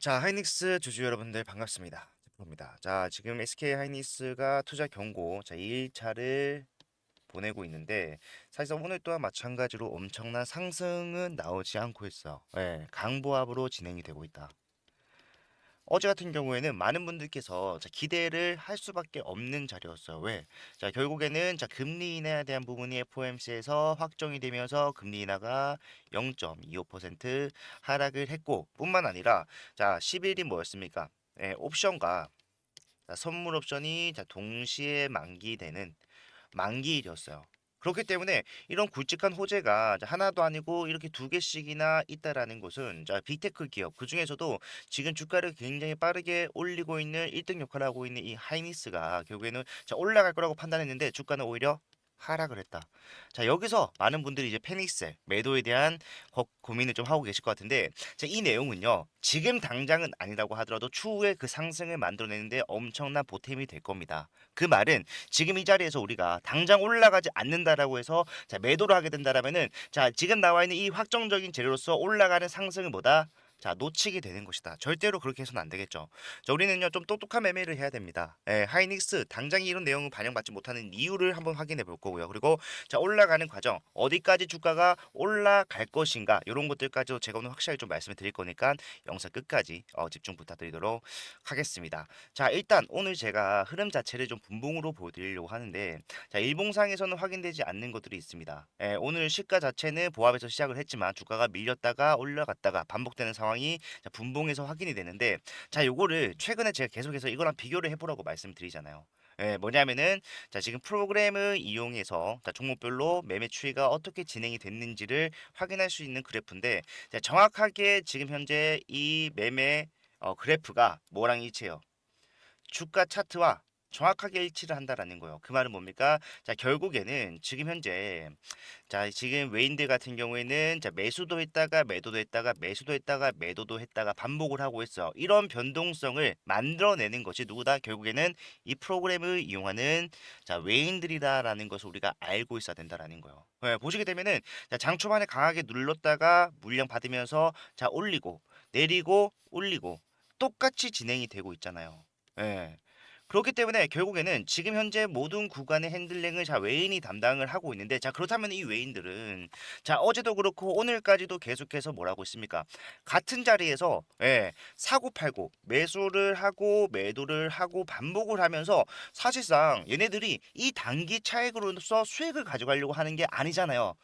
자, 하이닉스 주주 여러분들 반갑습니다. 제프로입니다. 자, 지금 SK 하이닉스가 투자 경고 2일차를 보내고 있는데 사실상 오늘 또한 마찬가지로 엄청난 상승은 나오지 않고 있어요. 예, 강보합으로 진행이 되고 있다. 어제 같은 경우에는 많은 분들께서 기대를 할 수밖에 없는 자리였어요. 왜? 자, 결국에는 금리 인하에 대한 부분이 FOMC에서 확정이 되면서 금리 인하가 0.25% 하락을 했고, 뿐만 아니라 자, 10일이 뭐였습니까? 예, 옵션과 선물 옵션이 동시에 만기되는 만기일이었어요. 그렇기 때문에 이런 굵직한 호재가 하나도 아니고 이렇게 두 개씩이나 있다라는 것은 빅테크 기업 그 중에서도 지금 주가를 굉장히 빠르게 올리고 있는 1등 역할을 하고 있는 이 하이니스가 결국에는 올라갈 거라고 판단했는데 주가는 오히려 하락을 했다. 자, 여기서 많은 분들이 이제 패닉셀 매도에 대한 고민을 좀 하고 계실 것 같은데, 자, 이 내용은요 지금 당장은 아니라고 하더라도 추후에 그 상승을 만들어내는데 엄청난 보탬이 될 겁니다. 그 말은 지금 이 자리에서 우리가 당장 올라가지 않는다라고 해서 매도를 하게 된다라면은 지금 나와 있는 이 확정적인 재료로서 올라가는 상승을 뭐다? 놓치게 되는 것이다. 절대로 그렇게 해서는 안 되겠죠. 자, 우리는요 좀 똑똑한 매매를 해야 됩니다. 하이닉스 당장에 이런 내용을 반영받지 못하는 이유를 한번 확인해 볼 거고요. 그리고 올라가는 과정 어디까지 주가가 올라갈 것인가 이런 것들까지도 제가 오늘 확실하게 좀 말씀을 드릴 거니까 영상 끝까지 집중 부탁드리도록 하겠습니다. 자, 일단 오늘 제가 흐름 자체를 좀 분봉으로 보여드리려고 하는데, 자, 일봉상에서는 확인되지 않는 것들이 있습니다. 오늘 시가 자체는 보합에서 시작을 했지만 주가가 밀렸다가 올라갔다가 반복되는 상황이 분봉에서 확인이 되는데, 자, 요거를 최근에 제가 계속해서 이거랑 비교를 해보라고 말씀드리잖아요. 뭐냐면은 지금 프로그램을 이용해서 종목별로 매매 추이가 어떻게 진행이 됐는지를 확인할 수 있는 그래프인데, 정확하게 지금 현재 이 매매 그래프가 뭐랑 일치해요? 주가 차트와 정확하게 일치를 한다라는 거예요. 그 말은 뭡니까? 자, 결국에는 지금 현재 지금 외인들 같은 경우에는 매수도 했다가 매도도 했다가 매수도 했다가 매도도 했다가 반복을 하고 있어요. 이런 변동성을 만들어내는 것이 누구다? 결국에는 이 프로그램을 이용하는 외인들이다라는 것을 우리가 알고 있어야 된다라는 거예요. 보시게 되면은 장 초반에 강하게 눌렀다가 물량 받으면서 올리고 내리고 올리고 똑같이 진행이 되고 있잖아요. 예. 그렇기 때문에 결국에는 지금 현재 모든 구간의 핸들링을 외인이 담당을 하고 있는데, 자, 그렇다면 이 외인들은 어제도 그렇고 오늘까지도 계속해서 뭐라고 있습니까? 같은 자리에서 사고 팔고 매수를 하고 매도를 하고 반복을 하면서 사실상 얘네들이 이 단기 차익으로서 수익을 가져가려고 하는 게 아니잖아요.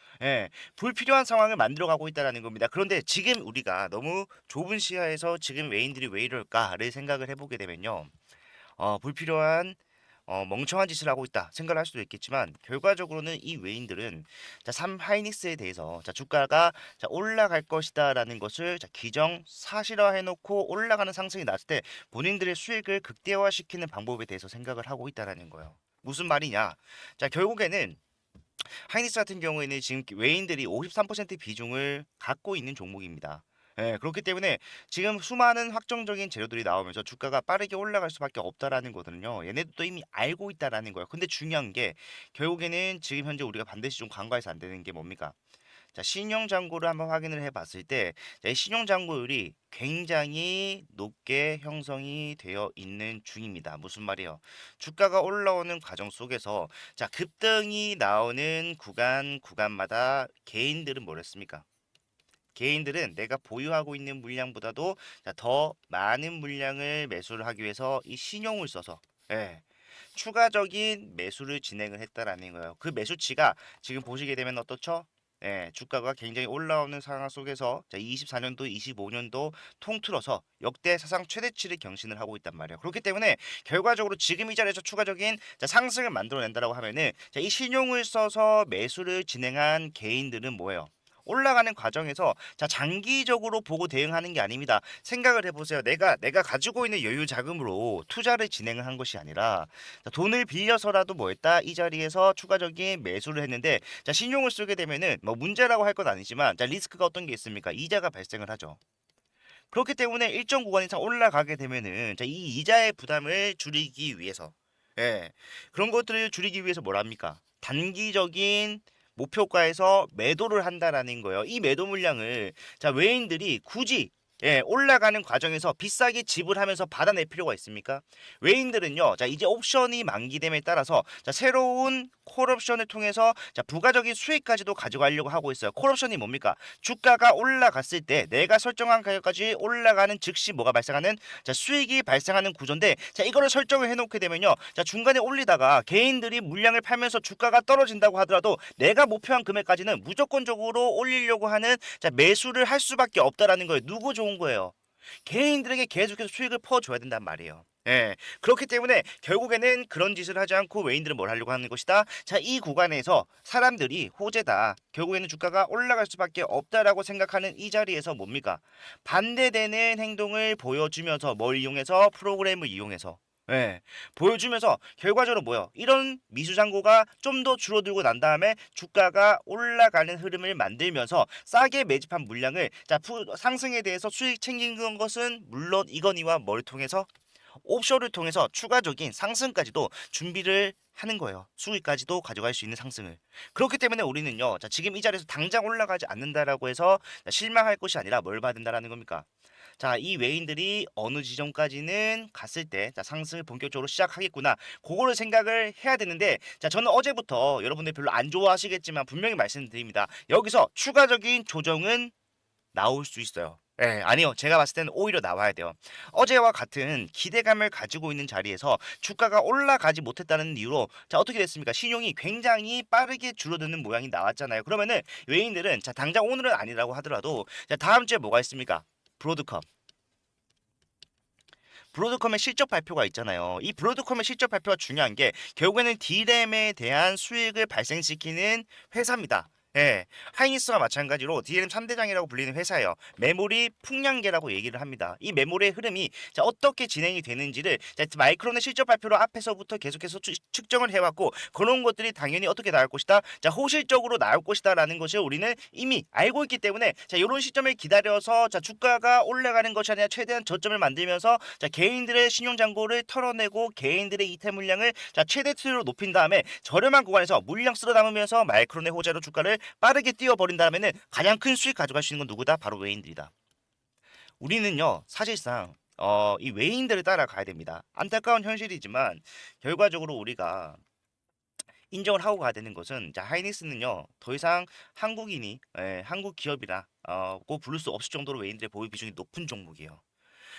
불필요한 상황을 만들어 가고 있다는 겁니다. 그런데 지금 우리가 너무 좁은 시야에서 지금 외인들이 왜 이럴까를 생각을 해보게 되면요. 불필요한 멍청한 짓을 하고 있다 생각을 할 수도 있겠지만, 결과적으로는 이 외인들은 삼하이닉스에 대해서 주가가 올라갈 것이다라는 것을 기정 사실화해 놓고 올라가는 상승이 났을 때 본인들의 수익을 극대화시키는 방법에 대해서 생각을 하고 있다라는 거예요. 무슨 말이냐? 자, 결국에는 하이닉스 같은 경우에는 지금 외인들이 53% 비중을 갖고 있는 종목입니다. 그렇기 때문에 지금 수많은 확정적인 재료들이 나오면서 주가가 빠르게 올라갈 수밖에 없다라는 거거든요. 얘네들도 이미 알고 있다라는 거예요. 근데 중요한 게 결국에는 지금 현재 우리가 반드시 좀 간과해서 안 되는 게 뭡니까? 자, 신용 잔고를 한번 확인을 해 봤을 때, 이 신용 잔고율이 굉장히 높게 형성이 되어 있는 중입니다. 무슨 말이에요? 주가가 올라오는 과정 속에서 급등이 나오는 구간마다 개인들은 뭐랬습니까? 개인들은 내가 보유하고 있는 물량보다도 더 많은 물량을 매수를 하기 위해서 이 신용을 써서 추가적인 매수를 진행을 했다라는 거예요. 그 매수치가 지금 보시게 되면 어떻죠? 주가가 굉장히 올라오는 상황 속에서 24년도, 25년도 통틀어서 역대 사상 최대치를 경신을 하고 있단 말이에요. 그렇기 때문에 결과적으로 지금 이 자리에서 추가적인 상승을 만들어낸다라고 하면은 이 신용을 써서 매수를 진행한 개인들은 뭐예요? 올라가는 과정에서 장기적으로 보고 대응하는 게 아닙니다. 생각을 해보세요. 내가 가지고 있는 여유 자금으로 투자를 진행을 한 것이 아니라 돈을 빌려서라도 뭐 했다? 이 자리에서 추가적인 매수를 했는데, 신용을 쓰게 되면은 뭐 문제라고 할 건 아니지만 리스크가 어떤 게 있습니까? 이자가 발생을 하죠. 그렇기 때문에 일정 구간 이상 올라가게 되면은 이 이자의 부담을 줄이기 위해서 그런 것들을 줄이기 위해서 뭘 합니까? 단기적인 목표가에서 매도를 한다라는 거예요. 이 매도 물량을 외인들이 굳이 예, 올라가는 과정에서 비싸게 지불하면서 받아낼 필요가 있습니까? 외인들은요, 자, 이제 옵션이 만기됨에 따라서 자, 새로운 콜옵션을 통해서 자, 부가적인 수익까지도 가져가려고 하고 있어요. 콜옵션이 뭡니까? 주가가 올라갔을 때 내가 설정한 가격까지 올라가는 즉시 뭐가 발생하는 자, 수익이 발생하는 구조인데 자, 이거를 설정을 해놓게 되면요, 자, 중간에 올리다가 개인들이 물량을 팔면서 주가가 떨어진다고 하더라도 내가 목표한 금액까지는 무조건적으로 올리려고 하는 자, 매수를 할 수밖에 없다라는 거예요. 누구 좋은 거예요? 개인들에게 계속해서 수익을 퍼줘야 된단 말이에요. 예. 그렇기 때문에 결국에는 그런 짓을 하지 않고 외인들은 뭘 하려고 하는 것이다. 자, 이 구간에서 사람들이 호재다. 결국에는 주가가 올라갈 수밖에 없다라고 생각하는 이 자리에서 뭡니까? 반대되는 행동을 보여주면서 뭘 이용해서 프로그램을 이용해서 예, 보여주면서 결과적으로 뭐요? 이런 미수잔고가 좀 더 줄어들고 난 다음에 주가가 올라가는 흐름을 만들면서 싸게 매집한 물량을 자, 상승에 대해서 수익 챙긴 것은 물론 이거니와 뭘 통해서 옵션을 통해서 추가적인 상승까지도 준비를 하는 거예요. 수익까지도 가져갈 수 있는 상승을. 그렇기 때문에 우리는요, 자, 지금 이 자리에서 당장 올라가지 않는다라고 해서 실망할 것이 아니라 뭘 봐야 된다라는 겁니까? 자, 이 외인들이 어느 지점까지는 갔을 때, 자, 상승을 본격적으로 시작하겠구나. 그거를 생각을 해야 되는데, 자, 저는 어제부터 여러분들 별로 안 좋아하시겠지만 분명히 말씀드립니다. 여기서 추가적인 조정은 나올 수 있어요. 예, 아니요. 제가 봤을 때는 오히려 나와야 돼요. 어제와 같은 기대감을 가지고 있는 자리에서 주가가 올라가지 못했다는 이유로 자, 어떻게 됐습니까? 신용이 굉장히 빠르게 줄어드는 모양이 나왔잖아요. 그러면은 외인들은 자, 당장 오늘은 아니라고 하더라도 자, 다음 주에 뭐가 있습니까? 브로드컴. 브로드컴의 실적 발표가 있잖아요. 이 브로드컴의 실적 발표가 중요한 게 결국에는 D램에 대한 수익을 발생시키는 회사입니다. 예, 하이닉스와 마찬가지로 DRAM 3대장이라고 불리는 회사예요. 메모리 풍량계라고 얘기를 합니다. 이 메모리의 흐름이 자, 어떻게 진행이 되는지를 자, 마이크론의 실적 발표로 앞에서부터 계속해서 측정을 해왔고 그런 것들이 당연히 어떻게 나올 것이다. 자, 호실적으로 나올 것이다라는 것을 우리는 이미 알고 있기 때문에 자, 이런 시점을 기다려서 자, 주가가 올라가는 것이 아니라 최대한 저점을 만들면서 자, 개인들의 신용 잔고를 털어내고 개인들의 이탈 물량을 자, 최대치로 높인 다음에 저렴한 구간에서 물량 쓸어 담으면서 마이크론의 호재로 주가를 빠르게 뛰어버린다면은 가장 큰 수익 가져갈 수 있는 건 누구다? 바로 외인들이다. 우리는요, 사실상 이 외인들을 따라가야 됩니다. 안타까운 현실이지만 결과적으로 우리가 인정을 하고 가야 되는 것은 자, 하이닉스는요 더 이상 한국인이 한국 기업이라 고 부를 수 없을 정도로 외인들의 보유 비중이 높은 종목이에요.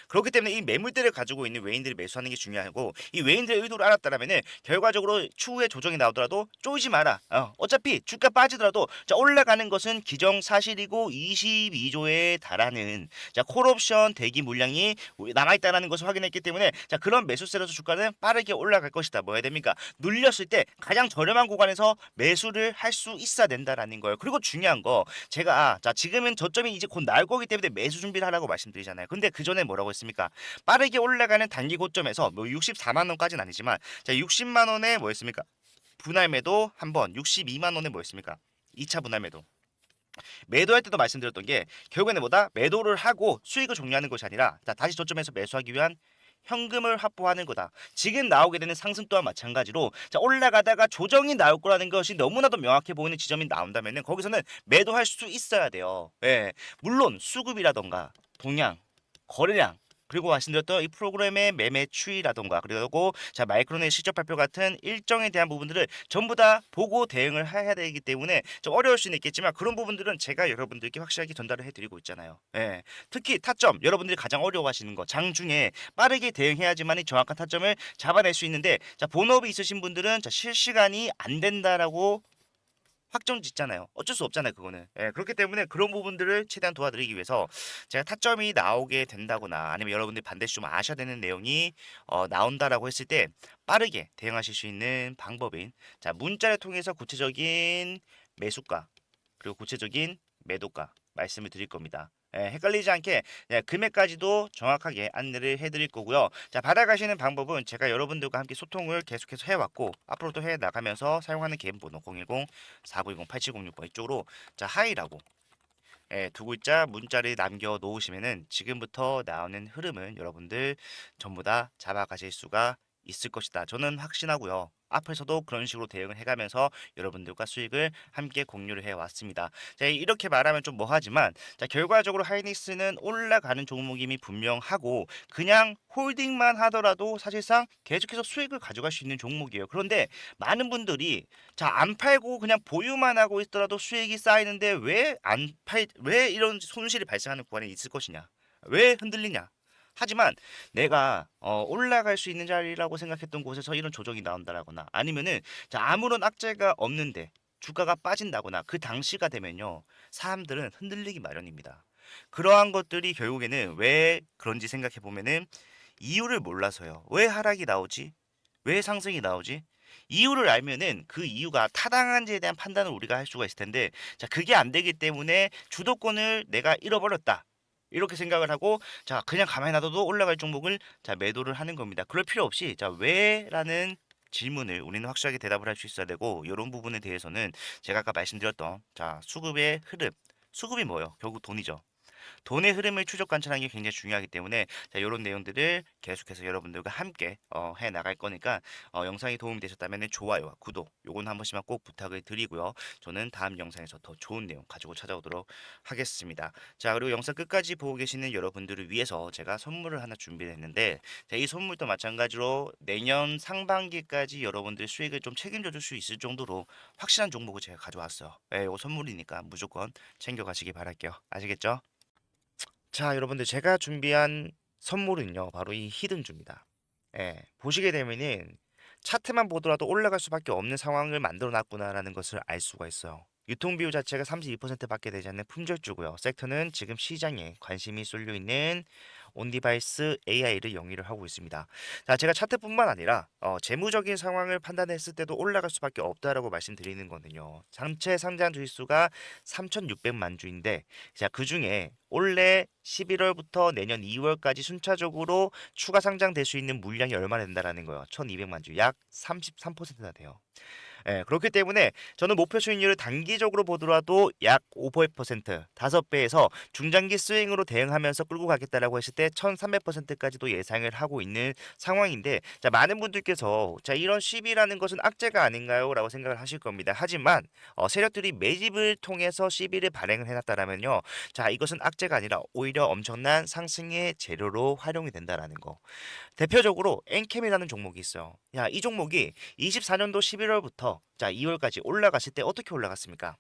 그렇기 때문에 이 매물대를 가지고 있는 외인들이 매수하는 게 중요하고 이 외인들의 의도를 알았다라면은 결과적으로 추후에 조정이 나오더라도 쪼이지 마라. 어차피 주가 빠지더라도 자, 올라가는 것은 기정사실이고 22조에 달하는 자, 콜옵션 대기 물량이 남아있다는 것을 확인했기 때문에 자, 그런 매수세로서 주가는 빠르게 올라갈 것이다. 뭐 해야 됩니까? 눌렸을 때 가장 저렴한 구간에서 매수를 할 수 있어야 된다라는 거예요. 그리고 중요한 거 제가 자, 지금은 저점이 이제 곧 나올 거기 때문에 매수 준비를 하라고 말씀드리잖아요. 근데 그 전에 뭐라고 했습니까? 빠르게 올라가는 단기 고점에서 뭐 64만 원까지는 아니지만 자, 60만 원에 뭐였습니까? 분할 매도 한번 62만 원에 뭐였습니까? 2차 분할 매도. 매도할 때도 말씀드렸던 게 결국에는 뭐다? 매도를 하고 수익을 종료하는 것이 아니라 자, 다시 저점에서 매수하기 위한 현금을 확보하는 거다. 지금 나오게 되는 상승 또한 마찬가지로 자, 올라가다가 조정이 나올 거라는 것이 너무나도 명확해 보이는 지점이 나온다면은 거기서는 매도할 수 있어야 돼요. 예. 물론 수급이라던가 동향, 거래량 그리고 말씀드렸던 이 프로그램의 매매 추이라던가 그리고 자, 마이크론의 실적 발표 같은 일정에 대한 부분들을 전부 다 보고 대응을 해야 되기 때문에 좀 어려울 수는 있겠지만 그런 부분들은 제가 여러분들께 확실하게 전달을 해드리고 있잖아요. 예. 특히 타점 여러분들이 가장 어려워하시는 거 장중에 빠르게 대응해야지만이 정확한 타점을 잡아낼 수 있는데 자, 본업이 있으신 분들은 자, 실시간이 안 된다라고 확정 짓잖아요. 어쩔 수 없잖아요, 그거는. 예, 그렇기 때문에 그런 부분들을 최대한 도와드리기 위해서 제가 타점이 나오게 된다거나 아니면 여러분들이 반드시 좀 아셔야 되는 내용이 나온다라고 했을 때 빠르게 대응하실 수 있는 방법인 자, 문자를 통해서 구체적인 매수가 그리고 구체적인 매도가 말씀을 드릴 겁니다. 예, 헷갈리지 않게 금액까지도 정확하게 안내를 해드릴 거고요. 자, 받아가시는 방법은 제가 여러분들과 함께 소통을 계속해서 해왔고 앞으로도 해 나가면서 사용하는 개인 번호 010-4920-8706번 이쪽으로 자, 하이라고 두 글자 문자를 남겨 놓으시면은 지금부터 나오는 흐름은 여러분들 전부 다 잡아가실 수가 있을 것이다. 저는 확신하고요. 앞에서도 그런 식으로 대응을 해가면서 여러분들과 수익을 함께 공유를 해왔습니다. 자, 이렇게 말하면 좀 뭐하지만 자, 결과적으로 하이닉스는 올라가는 종목임이 분명하고 그냥 홀딩만 하더라도 사실상 계속해서 수익을 가져갈 수 있는 종목이에요. 그런데 많은 분들이 자, 안 팔고 그냥 보유만 하고 있더라도 수익이 쌓이는데 왜 이런 손실이 발생하는 구간이 있을 것이냐? 왜 흔들리냐? 하지만 내가 올라갈 수 있는 자리라고 생각했던 곳에서 이런 조정이 나온다라거나 아니면은 자, 아무런 악재가 없는데 주가가 빠진다거나 그 당시가 되면요. 사람들은 흔들리기 마련입니다. 그러한 것들이 결국에는 왜 그런지 생각해 보면은 이유를 몰라서요. 왜 하락이 나오지? 왜 상승이 나오지? 이유를 알면은 그 이유가 타당한지에 대한 판단을 우리가 할 수가 있을 텐데, 자, 그게 안 되기 때문에 주도권을 내가 잃어버렸다. 이렇게 생각을 하고, 자, 그냥 가만히 놔둬도 올라갈 종목을 자, 매도를 하는 겁니다. 그럴 필요 없이, 자, 왜라는 질문을 우리는 확실하게 대답을 할 수 있어야 되고, 이런 부분에 대해서는 제가 아까 말씀드렸던, 자, 수급의 흐름. 수급이 뭐예요? 결국 돈이죠. 돈의 흐름을 추적 관찰하는 게 굉장히 중요하기 때문에 자, 이런 내용들을 계속해서 여러분들과 함께 해 나갈 거니까 영상이 도움이 되셨다면 좋아요와 구독 요건 한 번씩만 꼭 부탁을 드리고요. 저는 다음 영상에서 더 좋은 내용 가지고 찾아오도록 하겠습니다. 자, 그리고 영상 끝까지 보고 계시는 여러분들을 위해서 제가 선물을 하나 준비를 했는데 자, 이 선물도 마찬가지로 내년 상반기까지 여러분들 수익을 좀 책임져 줄 수 있을 정도로 확실한 종목을 제가 가져왔어요. 예, 이거 선물이니까 무조건 챙겨가시기 바랄게요. 아시겠죠? 자, 여러분들 제가 준비한 선물은요. 바로 이 히든주입니다. 예, 보시게 되면은 차트만 보더라도 올라갈 수밖에 없는 상황을 만들어 놨구나라는 것을 알 수가 있어요. 유통 비율 자체가 32%밖에 되지 않는 품절주고요. 섹터는 지금 시장에 관심이 쏠려 있는 온디바이스 AI를 영위를 하고 있습니다. 자, 제가 차트뿐만 아니라 재무적인 상황을 판단했을 때도 올라갈 수밖에 없다라고 말씀드리는 거는요. 전체 상장 주식수가 3,600만 주인데 자, 그중에 올해 11월부터 내년 2월까지 순차적으로 추가 상장될 수 있는 물량이 얼마나 된다라는 거예요. 1,200만 주, 약 33%나 돼요. 예, 그렇기 때문에 저는 목표 수익률을 단기적으로 보더라도 약 5%, 5배에서 중장기 스윙으로 대응하면서 끌고 가겠다라고 했을 때 1300%까지도 예상을 하고 있는 상황인데 자, 많은 분들께서 자, 이런 시비라는 것은 악재가 아닌가요? 라고 생각을 하실 겁니다. 하지만 세력들이 매집을 통해서 시비를 발행을 해놨다라면요. 자, 이것은 악재가 아니라 오히려 엄청난 상승의 재료로 활용이 된다라는 거. 대표적으로 엔캠이라는 종목이 있어요. 야, 이 종목이 24년도 11월부터 자, 2월까지 올라갔을 때 어떻게 올라갔습니까?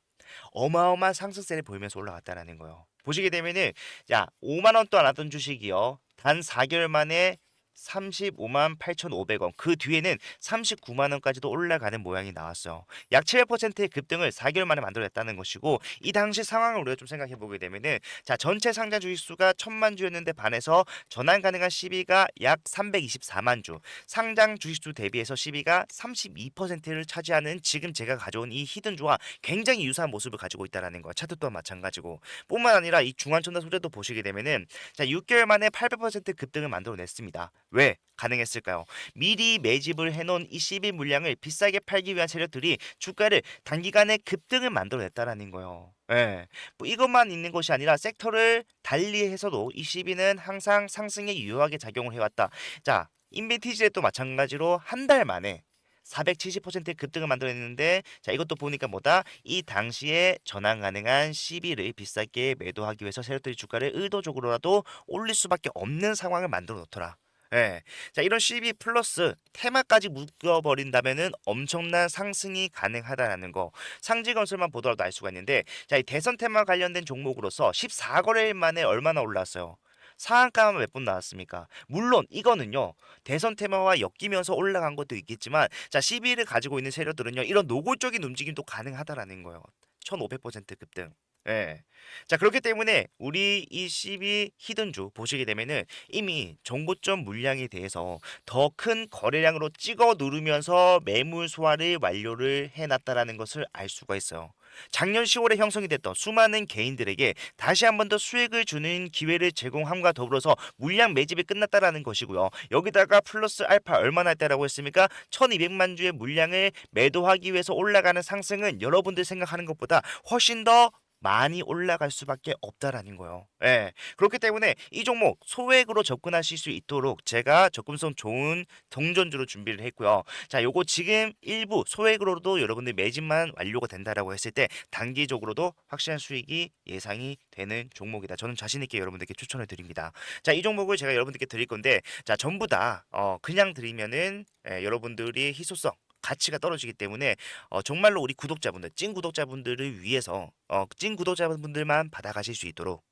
어마어마한 상승세를 보이면서 올라갔다라는 거예요. 보시게 되면은 야, 5만 원도 안 하던 주식이요. 단 4개월 만에 35만 8,500원. 그 뒤에는 39만 원까지도 올라가는 모양이 나왔어요. 약 7%의 급등을 4개월 만에 만들어냈다는 것이고 이 당시 상황을 우리가 좀 생각해 보게 되면은 자, 전체 상장 주식 수가 1,000만 주였는데 반해서 전환 가능한 시비가 약 324만 주. 상장 주식 수 대비해서 시비가 32%를 차지하는 지금 제가 가져온 이 히든주와 굉장히 유사한 모습을 가지고 있다라는 거야. 차트 또한 마찬가지고. 뿐만 아니라 이 중환천사 소재도 보시게 되면은 자, 6개월 만에 800% 급등을 만들어냈습니다. 왜 가능했을까요? 미리 매집을 해놓은 이 CB 물량을 비싸게 팔기 위한 세력들이 주가를 단기간에 급등을 만들어냈다라는 거예요. 예. 뭐 이것만 있는 것이 아니라 섹터를 달리해서도 이 CB는 항상 상승에 유효하게 작용을 해왔다. 자, 인벤티지에도 마찬가지로 한 달 만에 470%의 급등을 만들어냈는데 자, 이것도 보니까 뭐다? 이 당시에 전환 가능한 CB를 비싸게 매도하기 위해서 세력들이 주가를 의도적으로라도 올릴 수밖에 없는 상황을 만들어 놓더라. 예. 자, 이런 CB 플러스 테마까지 묶어버린다면은 엄청난 상승이 가능하다라는 거. 상지건설만 보더라도 알 수가 있는데, 자, 이 대선 테마 관련된 종목으로서 14거래일 만에 얼마나 올랐어요? 상한가만 몇 분 나왔습니까? 물론 이거는요. 대선 테마와 엮이면서 올라간 것도 있겠지만 자, CB를 가지고 있는 세력들은요. 이런 노골적인 움직임도 가능하다라는 거예요. 1500% 급등. 예. 자, 그렇기 때문에 우리 이 CB 히든주 보시게 되면은 이미 정고점 물량에 대해서 더 큰 거래량으로 찍어 누르면서 매물 소화를 완료를 해놨다라는 것을 알 수가 있어요. 작년 10월에 형성이 됐던 수많은 개인들에게 다시 한 번 더 수익을 주는 기회를 제공함과 더불어서 물량 매집이 끝났다라는 것이고요. 여기다가 플러스 알파 얼마나 했다라고 했습니까? 1200만 주의 물량을 매도하기 위해서 올라가는 상승은 여러분들 생각하는 것보다 훨씬 더 많이 올라갈 수밖에 없다라는 거예요. 예. 그렇기 때문에 이 종목 소액으로 접근하실 수 있도록 제가 접근성 좋은 동전주로 준비를 했고요. 자, 요거 지금 일부 소액으로도 여러분들 매집만 완료가 된다라고 했을 때 단기적으로도 확실한 수익이 예상이 되는 종목이다. 저는 자신 있게 여러분들께 추천을 드립니다. 자, 이 종목을 제가 여러분들께 드릴 건데, 자, 전부 다 그냥 드리면은 여러분들이 희소성 가치가 떨어지기 때문에 정말로 우리 구독자분들, 찐 구독자분들을 위해서 찐 구독자분들만 받아가실 수 있도록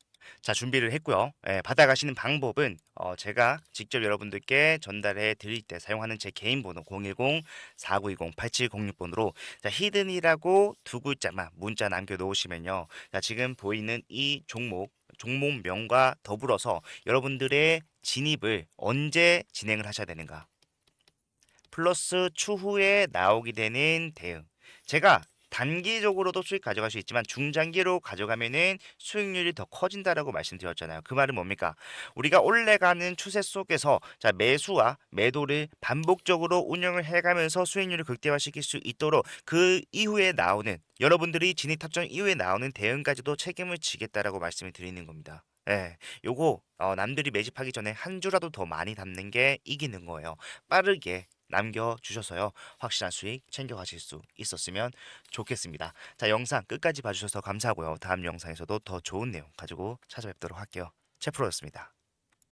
자, 준비를 했고요. 예, 받아가시는 방법은 제가 직접 여러분들께 전달해 드릴 때 사용하는 제 개인 번호 010-4920-8706번으로 자, 히든이라고 두 글자만 문자 남겨 놓으시면요. 자, 지금 보이는 이 종목명과 더불어서 여러분들의 진입을 언제 진행을 하셔야 되는가? 플러스 추후에 나오게 되는 대응. 제가 단기적으로도 수익 가져갈 수 있지만 중장기로 가져가면은 수익률이 더 커진다라고 말씀드렸잖아요. 그 말은 뭡니까? 우리가 올라가는 추세 속에서 자, 매수와 매도를 반복적으로 운영을 해가면서 수익률을 극대화시킬 수 있도록 그 이후에 나오는 여러분들이 진입 탑정 이후에 나오는 대응까지도 책임을 지겠다라고 말씀을 드리는 겁니다. 예, 요거 남들이 매집하기 전에 한 주라도 더 많이 담는 게 이기는 거예요. 빠르게 남겨주셔서요. 확실한 수익 챙겨가실 수 있었으면 좋겠습니다. 자, 영상 끝까지 봐주셔서 감사하고요. 다음 영상에서도 더 좋은 내용 가지고 찾아뵙도록 할게요. 채프로였습니다.